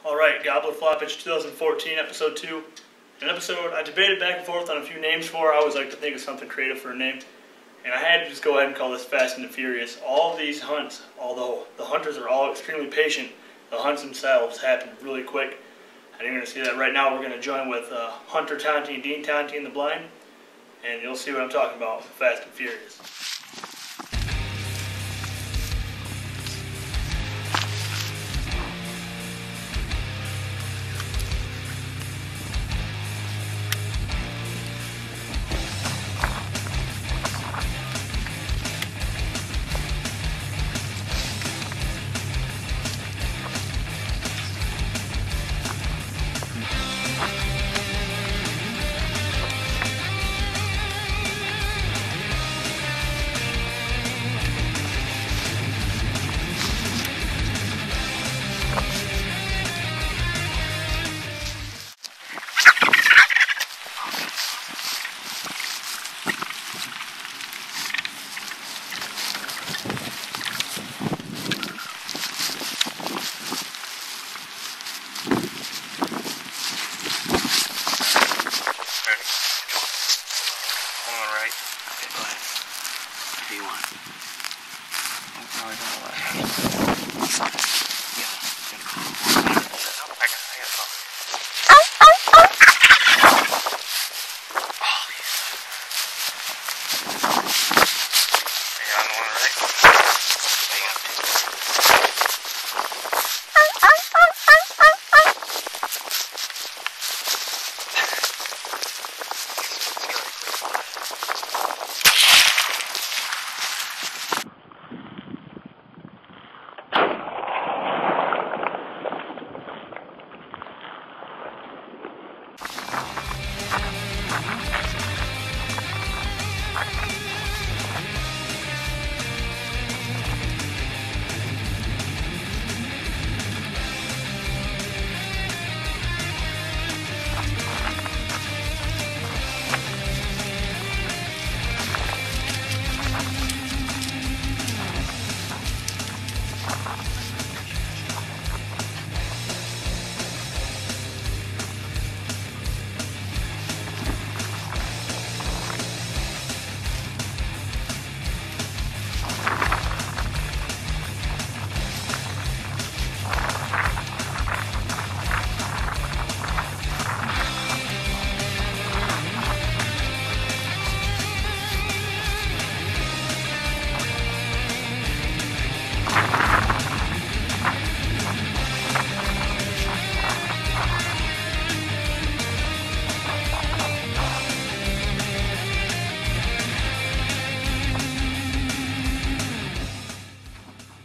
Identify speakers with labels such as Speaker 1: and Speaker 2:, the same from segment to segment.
Speaker 1: Alright, Gobbler Floppage 2014, episode 2. An episode I debated back and forth on a few names for. I always like to think of something creative for a name. And I had to just go ahead and call this Fast and the Furious. All of these hunts, although the hunters are all extremely patient, the hunts themselves happen really quick. And you're going to see that right now. We're going to join with Hunter Tonti and Dean Tonti in the blind. And you'll see what I'm talking about, Fast and Furious.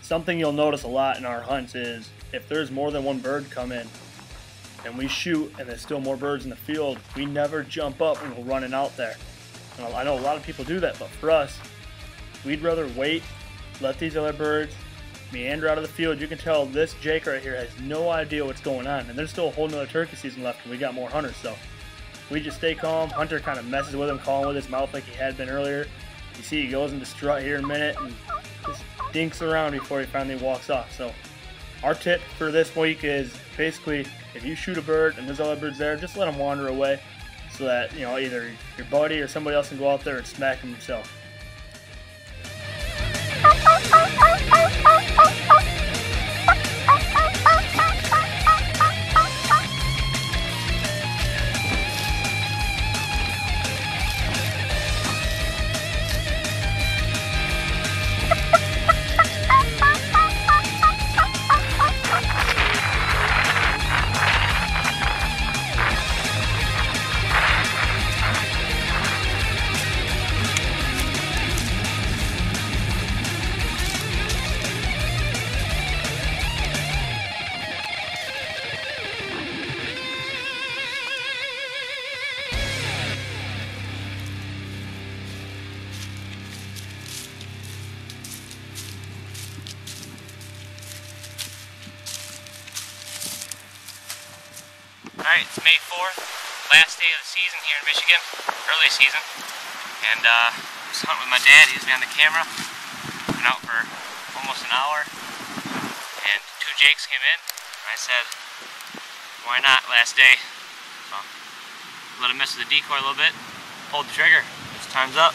Speaker 1: Something you'll notice a lot in our hunts is if there's more than one bird come in and we shoot and there's still more birds in the field, we never jump up and go running out there. And I know a lot of people do that, but for us, we'd rather wait, let these other birds meander out of the field. You can tell this Jake right here has no idea what's going on, and there's still a whole nother turkey season left and we got more hunters, so we just stay calm. Hunter kind of messes with him, calling with his mouth like he had been earlier. You see he goes into strut here in a minute and just dinks around before he finally walks off. So our tip for this week is basically if you shoot a bird and there's other birds there, just let them wander away so that, you know, either your buddy or somebody else can go out there and smack him himself.
Speaker 2: Alright, it's May 4th, last day of the season here in Michigan, early season, and I was hunting with my dad. He was behind the camera. Went out for almost an hour, and two jakes came in, and I said, Why not? Last day. So, let him mess with the decoy a little bit. Pulled the trigger. It's time's up.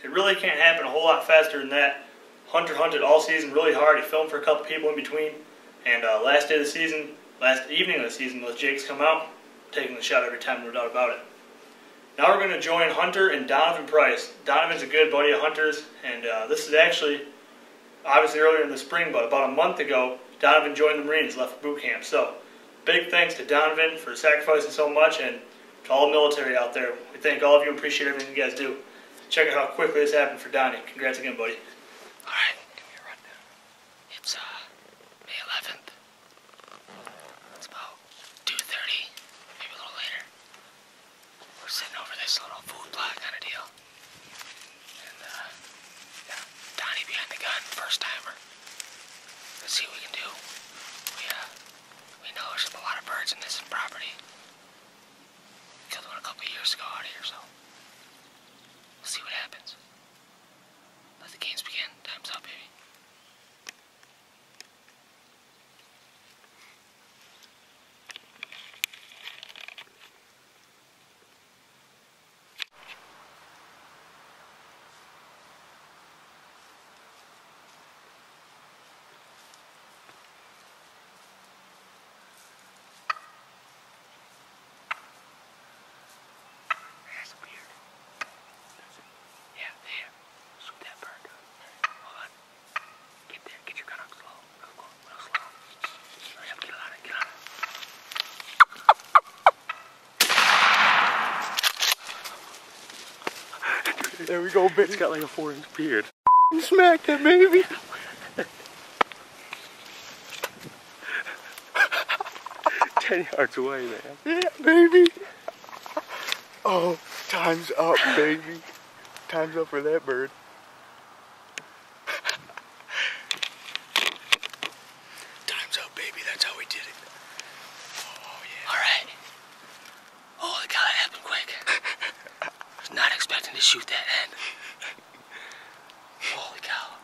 Speaker 1: It really can't happen a whole lot faster than that. Hunter hunted all season really hard. He filmed for a couple people in between. And last day of the season, last evening of the season, those jakes come out, taking the shot every time, no doubt about it. Now we're going to join Hunter and Donovan Price. Donovan's a good buddy of Hunter's, and this is actually, obviously earlier in the spring, but about a month ago, Donovan joined the Marines, left for boot camp. So, big thanks to Donovan for sacrificing so much, and to all the military out there. We thank all of you and appreciate everything you guys do. Check out how quickly this happened for Donnie. Congrats again, buddy.
Speaker 2: Alright, give me a rundown. It's May 11th. It's about 2:30, maybe a little later. We're sitting over this little food plot kind of deal. And yeah, Donnie behind the gun, first timer. Let's see what we can do. We know there's a lot of birds in this property. Killed one a couple of years ago out here, so we'll see what happens. Let the games begin. Time's up, baby. There's a beard. Yeah, there. Shoot that bird. Hold on. Get there. Get your gun up slow. Real slow. Hurry up. Get on it. Get on it.
Speaker 3: There we go, bitch.
Speaker 2: It's got like a 4-inch beard.
Speaker 3: Smack that baby.
Speaker 2: 10 yards away, man.
Speaker 3: Yeah, baby. Oh, time's up, baby. Time's up for that bird. Time's up, baby. That's how we did it. Oh, yeah.
Speaker 2: Alright. Holy cow, that happened quick. I was not expecting to shoot that hen. Holy cow.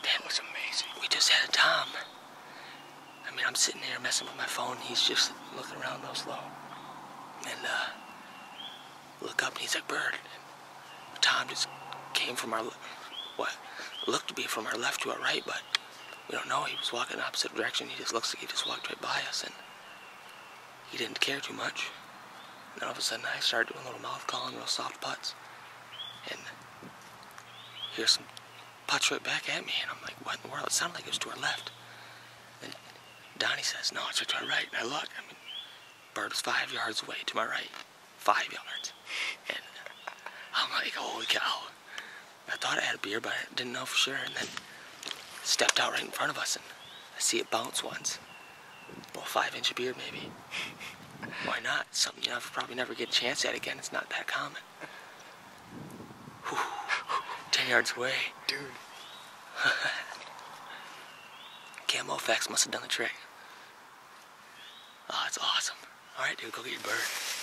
Speaker 3: That was amazing.
Speaker 2: We just had a Tom. I mean, I'm sitting here messing with my phone. He's just looking around real slow. And, look up and he's like, bird. And Tom just came from our, what looked to be from our left to our right, but we don't know. He was walking in the opposite direction. He just looks like he just walked right by us, and he didn't care too much. And then all of a sudden I started doing a little mouth calling, real soft putts. And here's some putts right back at me, and I'm like, what in the world? It sounded like it was to our left. And Donnie says, no, it's right to our right. And I look, I mean, bird was 5 yards away to my right. 5 yards. And I'm like, holy cow. I thought I had a beer, but I didn't know for sure. And then stepped out right in front of us, and I see it bounce once. Well, 5-inch beard, maybe. Why not? It's something I'll probably never get a chance at again. It's not that common. Whew. 10 yards away.
Speaker 3: Dude.
Speaker 2: Camo effects must have done the trick. Oh, it's awesome. All right, dude, go get your bird.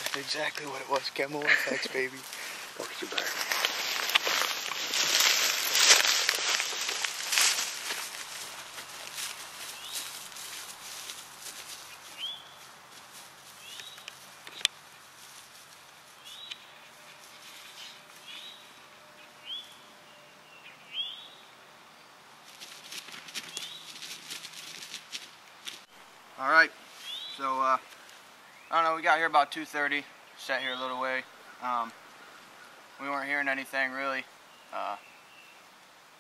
Speaker 3: That's exactly what it was. Camo effects, baby.
Speaker 2: Go get your bird.
Speaker 4: All right, so I don't know, we got here about 2:30, sat here a little way. We weren't hearing anything really,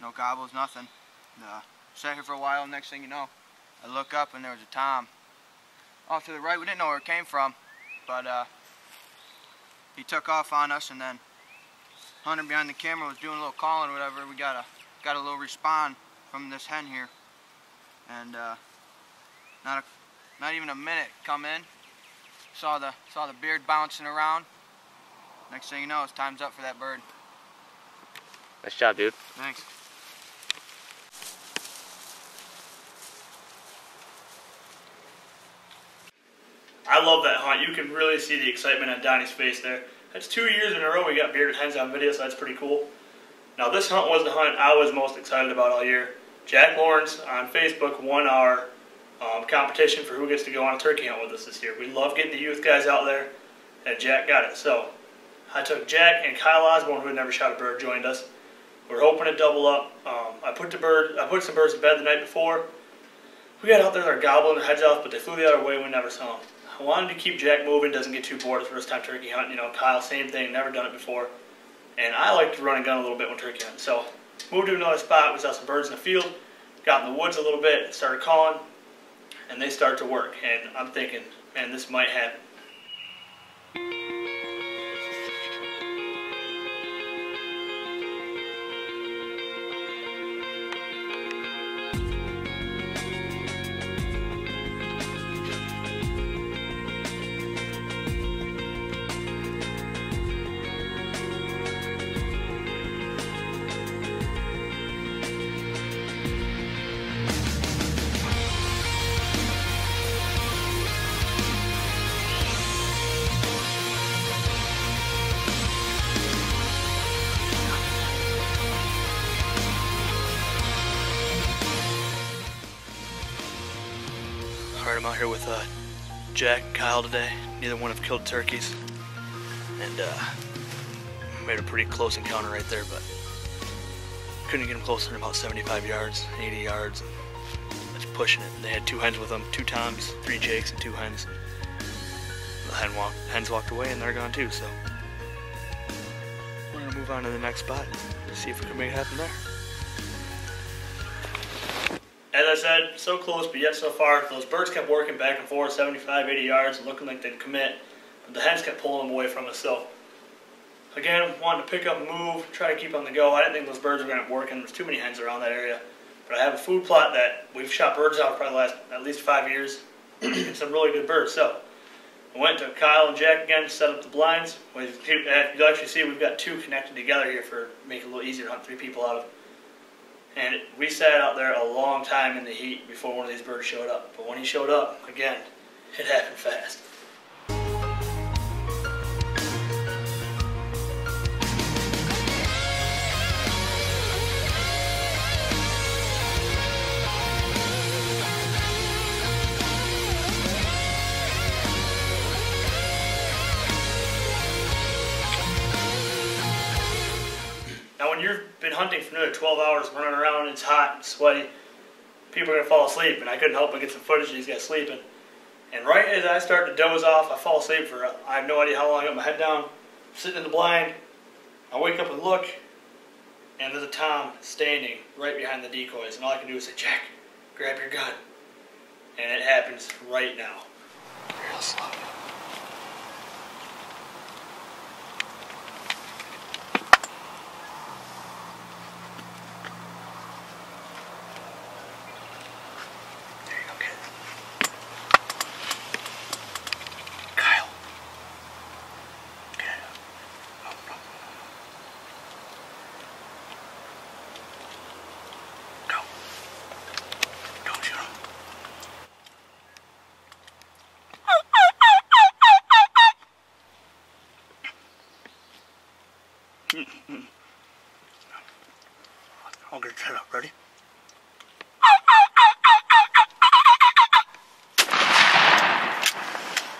Speaker 4: no gobbles, nothing. Sat here for a while, and next thing you know, I look up and there was a tom off to the right. We didn't know where it came from, but he took off on us, and then Hunter behind the camera was doing a little calling or whatever. We got a little respawn from this hen here, and not even a minute come in, saw the beard bouncing around. Next thing you know, it's time's up for that bird.
Speaker 2: Nice job, dude.
Speaker 4: Thanks.
Speaker 1: I love that hunt. You can really see the excitement on Donnie's face there. That's 2 years in a row we got bearded hens on video, so that's pretty cool. Now this hunt was the hunt I was most excited about all year. Jack Lawrence on Facebook won our competition for who gets to go on a turkey hunt with us this year. We love getting the youth guys out there, and Jack got it. So I took Jack and Kyle Osborne, who had never shot a bird, joined us. We're hoping to double up. I put some birds to bed the night before. We got out there, they're gobbling their heads off, but they flew the other way and we never saw them. I wanted to keep Jack moving, doesn't get too bored the first time turkey hunting. You know, Kyle, same thing, never done it before. And I like to run and gun a little bit when turkey hunting. So moved to another spot, we saw some birds in the field, got in the woods a little bit, started calling, and they start to work. And I'm thinking, man, this might happen. Alright, I'm out here with Jack and Kyle today. Neither one have killed turkeys. And made a pretty close encounter right there, but couldn't get them closer than about 75 yards, 80 yards. That's pushing it. They had 2 hens with them, 2 toms, 3 jakes, and 2 hens. The hens walked away and they're gone too, so we're gonna move on to the next spot and see if we can make it happen there. As I said, so close, but yet so far. Those birds kept working back and forth, 75, 80 yards, looking like they'd commit, but the hens kept pulling them away from us. So, again, wanted to pick up and move, try to keep on the go. I didn't think those birds were going to work, and there's too many hens around that area. But I have a food plot that we've shot birds out for the last at least 5 years, and some really good birds. So, I went to Kyle and Jack again to set up the blinds. You'll actually see we've got 2 connected together here for make it a little easier to hunt 3 people out of. And we sat out there a long time in the heat before one of these birds showed up. But when he showed up, again, it happened fast. Now when you've been hunting for another 12 hours, running around, it's hot and sweaty, people are going to fall asleep, and I couldn't help but get some footage of these guys sleeping. And right as I start to doze off, I fall asleep for, I have no idea how long. I got my head down, sitting in the blind, I wake up and look, and there's a tom standing right behind the decoys, and all I can do is say, Jack, grab your gun. And it happens right now. Real slow. I'll get it set up. Ready?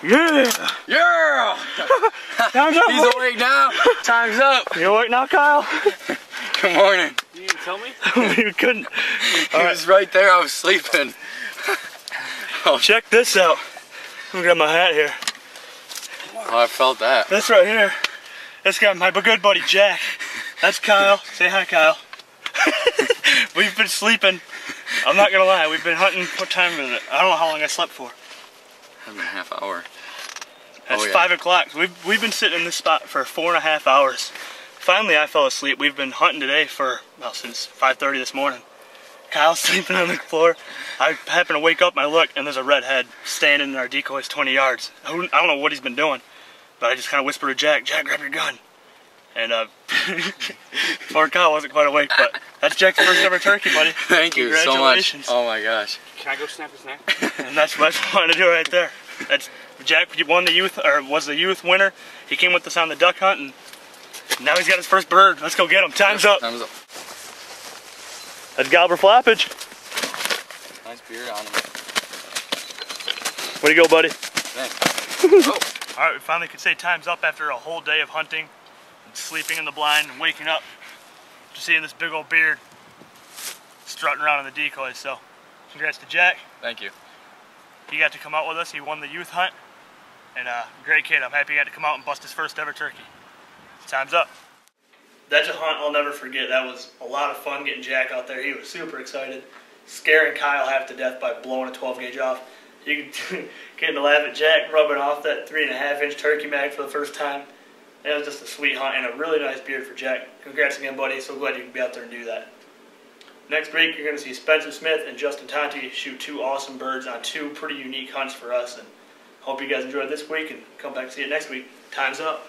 Speaker 1: Yeah!
Speaker 4: Yeah!
Speaker 1: Time's up.
Speaker 4: He's awake now. Time's up.
Speaker 1: You awake now, Kyle?
Speaker 4: Good morning.
Speaker 2: You didn't tell me?
Speaker 1: You couldn't.
Speaker 4: He was right there. I was sleeping.
Speaker 1: Oh, check this out. Let me grab my hat here.
Speaker 4: Oh, I felt that.
Speaker 1: This right here. This got my good buddy Jack. That's Kyle. Say hi, Kyle. We've been sleeping. I'm not gonna lie. We've been hunting. What time is it? I don't know how long I slept for.
Speaker 4: That's a half hour.
Speaker 1: It's 5 o'clock. We've been sitting in this spot for 4.5 hours. Finally, I fell asleep. We've been hunting today for, well, since 5:30 this morning. Kyle's sleeping on the floor. I happen to wake up and I look, and there's a redhead standing in our decoys 20 yards. I don't know what he's been doing, but I just kind of whispered to Jack, Jack, grab your gun. And poor Kyle wasn't quite awake, but that's Jack's first ever turkey, buddy.
Speaker 4: Thank you so much. Oh my gosh.
Speaker 2: Can I go snap a snack?
Speaker 1: And that's what I wanted to do right there. That's Jack won the youth, or was the youth winner. He came with us on the duck hunt, and now he's got his first bird. Let's go get him. Time's up.
Speaker 3: Time's up.
Speaker 1: That's Gobbler Floppage.
Speaker 3: Nice beard on him.
Speaker 1: Way to go, buddy.
Speaker 3: Thanks. Oh.
Speaker 1: All right, we finally could say time's up after a whole day of hunting and sleeping in the blind and waking up to seeing this big old beard strutting around in the decoys. So, congrats to Jack.
Speaker 3: Thank you.
Speaker 1: He got to come out with us. He won the youth hunt. And great kid. I'm happy he got to come out and bust his first ever turkey. Time's up. That's a hunt I'll never forget. That was a lot of fun getting Jack out there. He was super excited, scaring Kyle half to death by blowing a 12 gauge off. You can get to laugh at Jack rubbing off that 3.5-inch turkey mag for the first time. It was just a sweet hunt and a really nice beard for Jack. Congrats again, buddy. So glad you can be out there and do that. Next week, you're going to see Spencer Smith and Justin Tonti shoot 2 awesome birds on 2 pretty unique hunts for us. And hope you guys enjoyed this week and come back and see it next week. Time's up.